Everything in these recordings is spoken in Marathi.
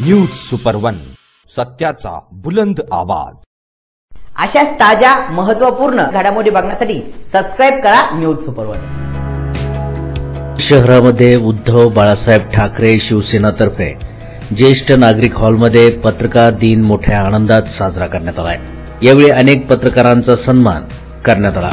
न्यूज सुपर 1, सत्याचा बुलंद आवाज। अशाच ताज्या महत्त्वपूर्ण घडामोडी बघण्यासाठी सबस्क्राइब करा न्यूज सुपर 1। शहरामध्ये उद्धव बाळासाहेब ठाकरे शिवसेनातर्फे ज्येष्ठ नागरिक हॉलमध्ये पत्रकार दिन मोठ्या आनंदात साजरा करण्यात आला। यावेळी अनेक पत्रकारांचा सन्मान करण्यात आला।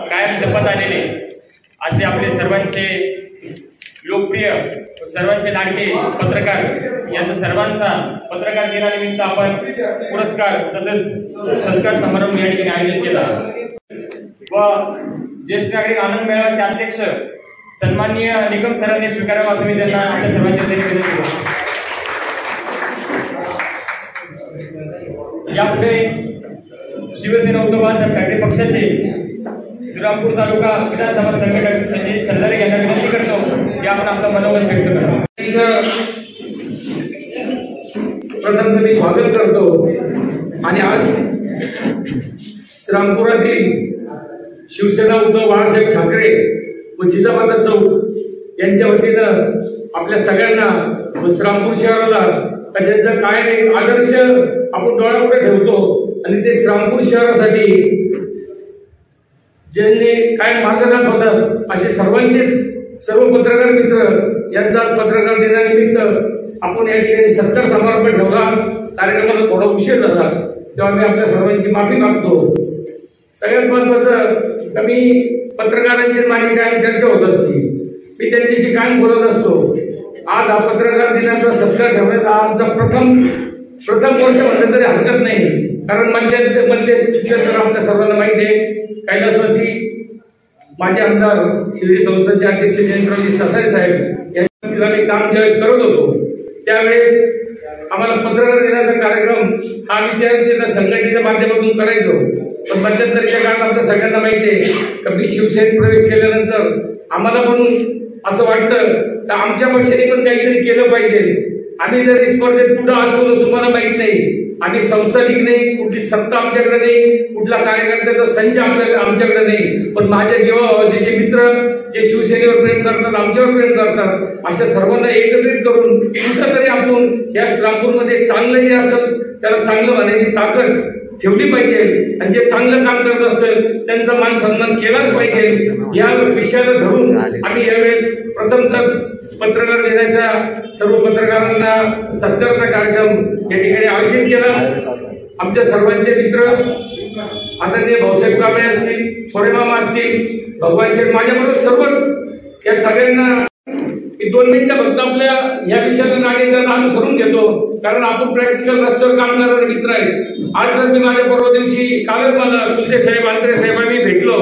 कायम जपत आलेले असे आपले सर्वांचे लोकप्रिय सर्वांचे लाडके पत्रकार यांचा सर्वांचा पत्रकार दिनानिमित्त आपण पुरस्कार तसेच सत्कार समारंभ या ठिकाणी आयोजित केला व ज्येष्ठ नागरिक आनंद मेळाव्याचे अध्यक्ष सन्माननीय निकम सरांनी स्वीकारावा असं मी त्यांना आपल्या सर्वांच्या तरी विनंती करतो। यापुढे शिवसेना उद्धव बाळासाहेब ठाकरे पक्षाचे श्रीरामपूर तालुका विधानसभा संघटक संजय चल्लारे यांना विनंती करतो की आपण आपला मनोगत व्यक्त करा। प्रथम मी स्वागत करतो आणि आज श्रीरामपुरातील शिवसेना उद्धव बाळासाहेब ठाकरे व जिजामाता चौक यांच्या वतीनं आपल्या सगळ्यांना श्रीरामपूर शहराला त्यांचा काय आदर्श आपण डोळ्यापुढे ठेवतो आणि ते श्रीरामपूर शहरासाठी ज्यांनी काय मार्ग दाखवतात असे सर्व पत्रकार मित्र यांचा पत्रकार दिनानिमित्त आपण या ठिकाणी सत्कार समारंभ ठेवला। कार्यक्रमाला थोडा उशीर झाला तेव्हा मी आपल्या सर्वांची माफी मागतो। सगळ्यात महत्वाचं कमी पत्रकारांची माझी कायम चर्चा होत असते, मी त्यांच्याशी कायम बोलत असतो। आज हा पत्रकार दिनाचा सत्कार ठेवण्याचा आमचा प्रथम वर्ष म्हटलं तरी हरकत नाही, कारण मधले शिक्षक आपल्या सर्वांना माहिती आहे कैलासवासी माझे आमदार शिर्डी संस्थांचे अध्यक्ष जयंतरावजी ससाई साहेब यांच्या मी काम ज्यावेळेस करत होतो त्यावेळेस आम्हाला पत्रकार दिनाचा कार्यक्रम हा विद्यार्थ्यांना संघटनेच्या माध्यमातून करायचो, पण मध्यंतरीच्या काळात आपल्या सगळ्यांना माहिती आहे की मी शिवसेनेत प्रवेश केल्यानंतर आम्हाला पण असं वाटतं की आमच्या पक्षाने पण काहीतरी केलं पाहिजे। आम्ही जरी स्पर्धेत कुठं असलो तुम्हाला माहित नाही, आम्ही संस्थानिक नाही, कुठली सत्ता आमच्याकडे नाही, कुठला कार्यकर्त्याचा संच आमच्याकडे नाही, पण माझ्या जीवाचे जे मित्र जे शिवसेनेवर प्रेम करतात आमच्यावर प्रेम करतात अशा सर्वांना एकत्रित करून कुठं तरी आपण या श्रीरामपूरमध्ये चांगलं जे असेल त्याला चांगलं म्हणायची ताकद ठेवली पाहिजे आणि जे चांगलं काम करत असेल त्यांचा मान सन्मान केलाच पाहिजे। या विषयाला धरून आम्ही यावेळेस प्रथमतच पत्रकार दिनाच्या सर्व पत्रकारांना सत्कारचा कार्यक्रम या ठिकाणी आयोजित केला। आमच्या सर्वांचे मित्र आदरणीय भाऊसाहेब कांबळे असतील, थोरे मामा असतील, भगवान शेठ माझ्याबरोबर सर्वच या सगळ्यांना 2 मिनिटं फक्त आपल्या या विषयाला नागरिकांना अनुसरून घेतो, कारण आपण प्रॅक्टिकल रस्त्यावर काम करणारे मित्र आहे। आज जर मी माझ्या परवा दिवशी कालच मला कुलते साहेब आंत्रे साहेबांनी भेटलो,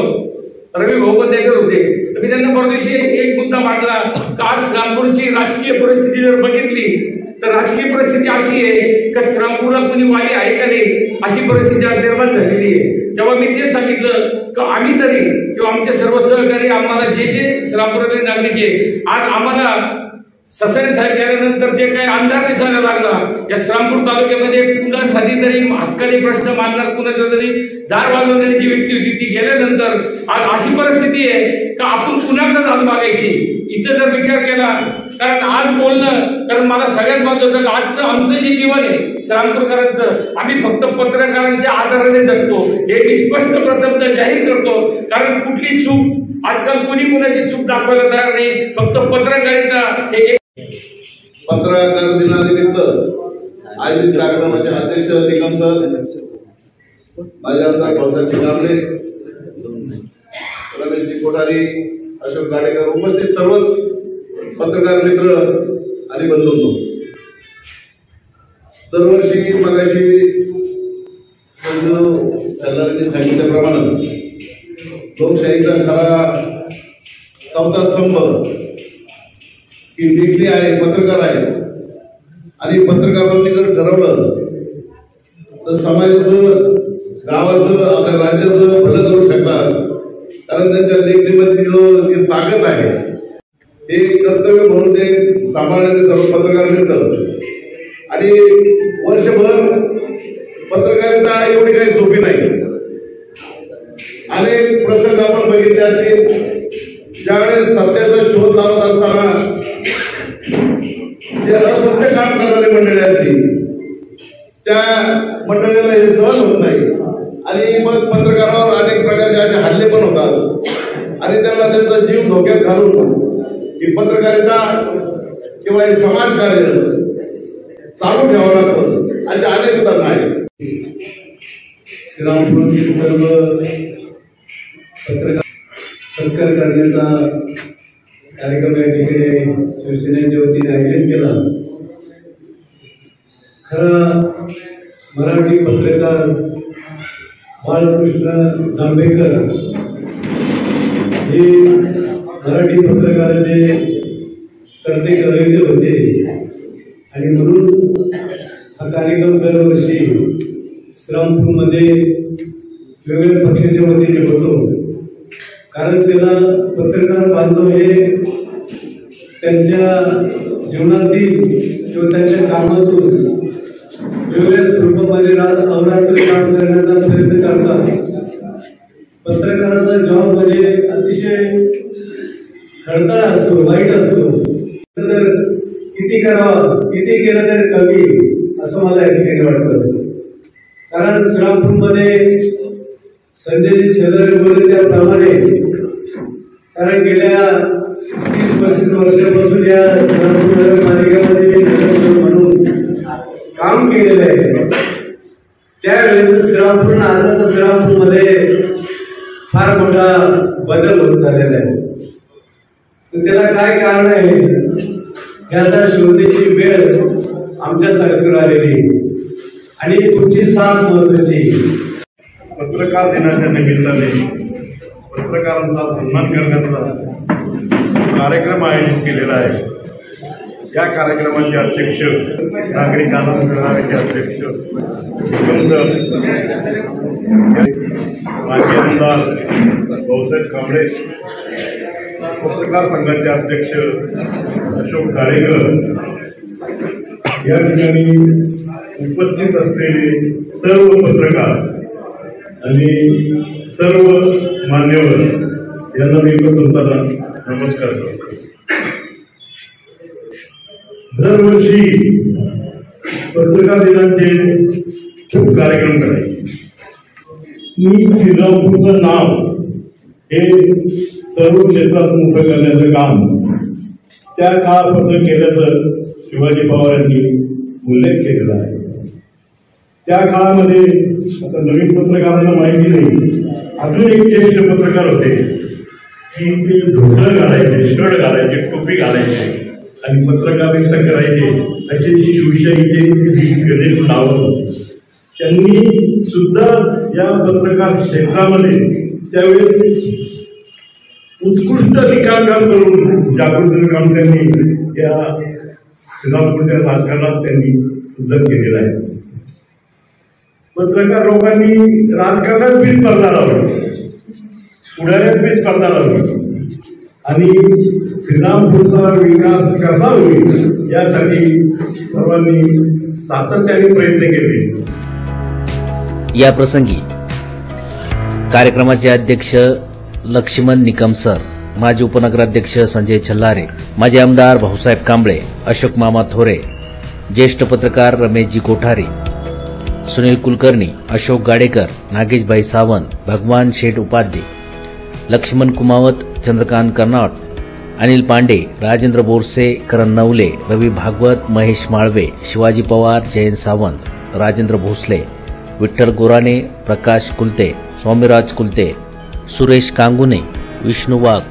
रवी भाऊ पण त्याच्यावर होते, तर मी त्यांना परवा दिवशी एक मुद्दा मांडला की आज श्रीरामपूरची राजकीय परिस्थिती जर बघितली तर राजकीय परिस्थिती अशी आहे की श्रीरामपूरला कोणी वाली आहे का नाही अशी परिस्थिती आज निर्माण झालेली आहे। तेव्हा मी तेच सांगितलं की आम्ही तरी किंवा आमचे सर्व सहकारी आम्हाला जे श्रीरामपुरातील नागरिक आहे आज आम्हाला ससाणे साहेब गेल्यानंतर जे काही अंधार दिसायला लागला या श्रामपूर तालुक्यामध्ये कुणासाठी तरी हक्काने प्रश्न मांडणार, कुणाचा तरी दार वाजवणारी जी व्यक्ती होती ती गेल्यानंतर आज अशी परिस्थिती आहे का आपण कुणाकडे दाद मागायची इथं जर विचार केला. कारण आज बोलणं, कारण मला सगळ्यात महत्वाचं आजचं आमचं जे जीवन आहे श्रामपूरकरांचं, आम्ही फक्त पत्रकारांच्या आधाराने जगतो हे मी स्पष्ट प्रथमतः जाहीर करतो. कारण कुठली चूक आजकाल कोणी कुणाची चूक दाखवायला तयार नाही. फक्त पत्रकारिता हे पत्रकार दिनानिमित्त आयोजित कार्यक्रमाचे अध्यक्ष निकम सर, माझे आमदार भाऊसाहेब कांबळे, रमेशजी कोठारी, अशोक गाडेकर, उपस्थित सर्वच पत्रकार मित्र आणि बंधूंनो, दरवर्षी मगाशी सल्लागारांनी सांगितल्याप्रमाणे लोकशाहीचा खरा चौथा स्तंभ ही मीडिया आहे, पत्रकार आहे. आणि पत्रकारांनी जर ठरवलं तर समाजाचं, गावाचं, आपल्या राज्याचं भलं करू शकतात. कारण त्यांच्या लेखणीमध्ये जी ताकद आहे हे कर्तव्य म्हणून ते सांभाळणारे सर्व पत्रकार मिळतं. आणि वर्षभर पत्रकारिता एवढी काही सोपी नाही. अनेक प्रसंग आपण बघितले असतील ज्यावेळेस सत्याचा शोध लावत असताना जे असत्य काम करणारी मंडळी असतील त्या मंडळीला हे सहन होत नाही. आणि मग पत्रकारावर अनेक प्रकारचे असे हल्ले पण होतात आणि त्यांना त्यांचा जीव धोक्यात घालून ही पत्रकारिता किंवा हे समाजकार्य चालू ठेवावं लागतं, असे अनेक उदाहरण आहेत. श्रीरामपूरतील सर्व पत्रकार सत्कार करण्याचा कार्यक्रम या ठिकाणी शिवसेनेच्या वतीने आयोजित केला. खरं मराठी पत्रकार बाळकृष्ण जांभेकर हे मराठी पत्रकाराचे कर्ते करविले होते आणि म्हणून हा कार्यक्रम दरवर्षी श्रीरामपूरमध्ये वेगवेगळ्या पक्षाच्या वतीने होतो. कारण त्याला पत्रकार बांधव हे त्यांच्या जीवनातील किंवा त्यांच्या कामातून वेगवेगळ्या स्वरूपामध्ये अवरात्र काम करण्याचा प्रयत्न करतात. पत्रकाराचा जॉब म्हणजे अतिशय खडतर असतो, वाईट असतो. तर किती करावं, किती केलं तरी कमी असं मला या ठिकाणी वाटतं. कारण श्रीरामपूरमध्ये संजय छेदरे बोलले त्याप्रमाणे, कारण गेल्या 30-35 वर्षापासून या श्रीरामपूर नगरपालिकेमध्ये म्हणून काम केलेलं आहे. त्यावेळेस श्रीरामपूर आणि आताच्या श्रीरामपूरमध्ये फार मोठा बदल होत झालेला आहे. त्याला काय कारण आहे हे आता शोधण्याची वेळ आमच्या सरकारवर आलेली आणि पुढची साथ महत्वाची. पत्रकार दिनाच्या निमित्ताने पत्रकारांचा सन्मान करण्याचा कार्यक्रम आयोजित केलेला आहे. या कार्यक्रमाचे अध्यक्ष, नागरिकांना मिळणारे अध्यक्ष माजी आमदार भाऊसाहेब कांबळे, पत्रकार संघाचे अध्यक्ष अशोक गाडेकर, या ठिकाणी उपस्थित असलेले सर्व पत्रकार आणि सर्व मान्यवर यांना मी करताना नमस्कार करतो. दरवर्षी पत्रकार दिनाचे खूप कार्यक्रम करायचे. मी श्रीरामपूरचं नाव हे सर्व क्षेत्रात मोठं करण्याचं काम त्या काळापासून केल्याचं शिवाजी पवार यांनी उल्लेख केलेला आहे. त्या काळामध्ये आता नवीन पत्रकारांना माहिती नाही, अजून एक ज्येष्ठ पत्रकार होते की ते धोतर घालायचे, शर्ट घालायचे, टोपी घालायचे आणि पत्रकारिता करायचे. अशी जी शिवशाहीचे गणेश लावत, त्यांनी सुद्धा या पत्रकार क्षेत्रामध्ये त्यावेळेस उत्कृष्ट लिखाण काम करून जागृतीचं काम त्यांनी या श्रीरामपूरच्या राजकारणात त्यांनी सुद्धा केलेलं आहे. पत्रकार लोकांनी राजकारणात बी स्पर्धा लावली, पुढाऱ्यात बी स्पर्धा लावली आणि श्रीरामपूरचा विकास कसा होईल यासाठी सर्वांनी सातत्याने प्रयत्न केले. या प्रसंगी कार्यक्रमाचे अध्यक्ष लक्ष्मण निकम सर, माजी उपनगराध्यक्ष संजय छल्लारे, माजी आमदार भाऊसाहेब कांबळे, अशोक मामा थोरे, ज्येष्ठ पत्रकार रमेशजी कोठारी, सुनील कुलकर्णी, अशोक गाडेकर, नागेशभाई सावंत, भगवान शेठ उपाध्ये, लक्ष्मण कुमावत, चंद्रकांत कर्नाट, अनिल पांडे, राजेंद्र बोरसे, करण नवले, रवी भागवत, महेश माळवे, शिवाजी पवार, जयंत सावंत, राजेंद्र भोसले, विठ्ठल गोराणे, प्रकाश कुलते, स्वामीराज कुलते, सुरेश कांगुने, विष्णू वाघ,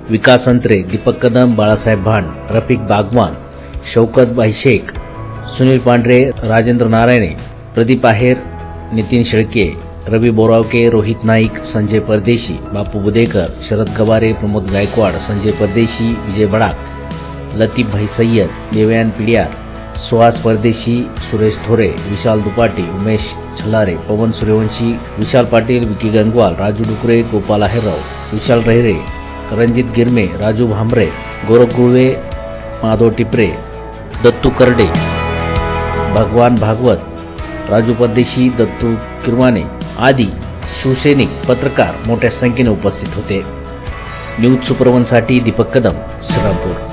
विकास अंत्रे, दीपक कदम, बाळासाहेब भांड, रफिक बागवान, शौकत भाईशेख, सुनील पांढरे, राजेंद्र नारायणे, प्रदीप आहेर, नितीन शेळके, रवी बोरावके, रोहित नाईक, संजय परदेशी, बापू बुदेकर, शरद गवारे, प्रमोद गायकवाड, संजय परदेशी, विजय बडाक, लतीफ भाई सय्यद, देवयान पिडियार, सुहास परदेशी, सुरेश थोरे, विशाल दुपाटी, उमेश छल्लारे, पवन सूर्यवंशी, विशाल पाटील, विकी गंगवाल, राजू डुकरे, गोपाल आहेरराव, विशाल रहिरे, रणजित गिरमे, राजू भांबरे, गोरख गुळवे, माधव टिपरे, दत्तू करडे, भगवान भागवत, राजू परदेशी, दत्तू किरवाने आदी शिवसैनिक पत्रकार मोठ्या संख्येने उपस्थित होते. न्यूज सुपरवनसाठी दीपक कदम, श्रीरामपूर.